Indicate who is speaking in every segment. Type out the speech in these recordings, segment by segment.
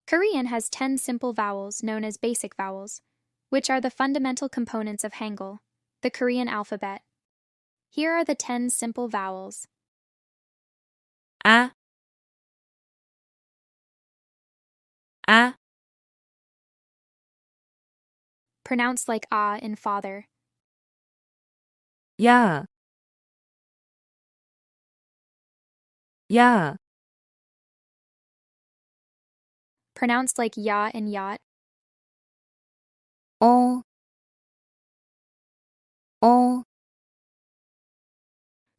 Speaker 1: Korean has 10 simple vowels known as basic vowels, which are the fundamental components of Hangul, the Korean alphabet. Here are the 10 simple vowels.
Speaker 2: A, A,
Speaker 1: Pronounced like ah in father.
Speaker 2: 야, 야,
Speaker 1: Pronounced like ya in yacht.
Speaker 2: 어, 어,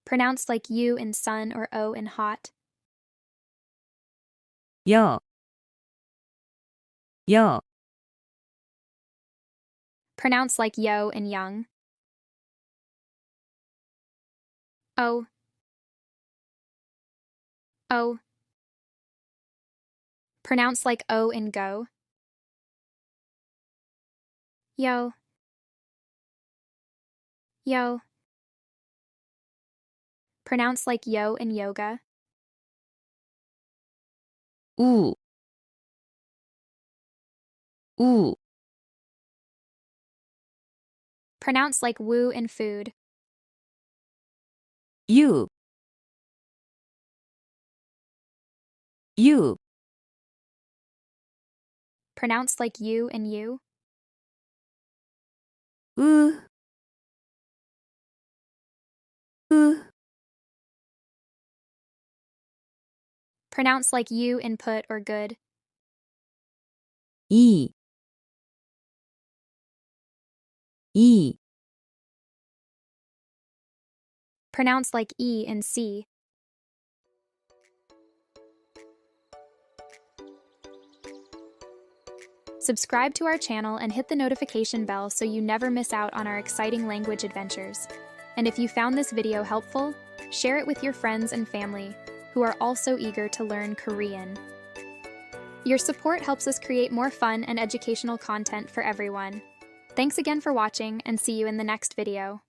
Speaker 1: Pronounced like u in sun or o in hot.
Speaker 2: 여, 여,
Speaker 1: Pronounced like yo in young. O, o. Pronounced like o in go. Yo, yo. Pronounced like yo in yoga.
Speaker 2: 우, 우,
Speaker 1: Pronounced like woo in food.
Speaker 2: 유, 유,
Speaker 1: Pronounced like you in you.
Speaker 2: 으, 으,
Speaker 1: Pronounced like you in put or good.
Speaker 2: 이, 이,
Speaker 1: Pronounced like e in see. Subscribe to our channel and hit the notification bell so you never miss out on our exciting language adventures. And if you found this video helpful, share it with your friends and family who are also eager to learn Korean. Your support helps us create more fun and educational content for everyone. Thanks again for watching, and see you in the next video.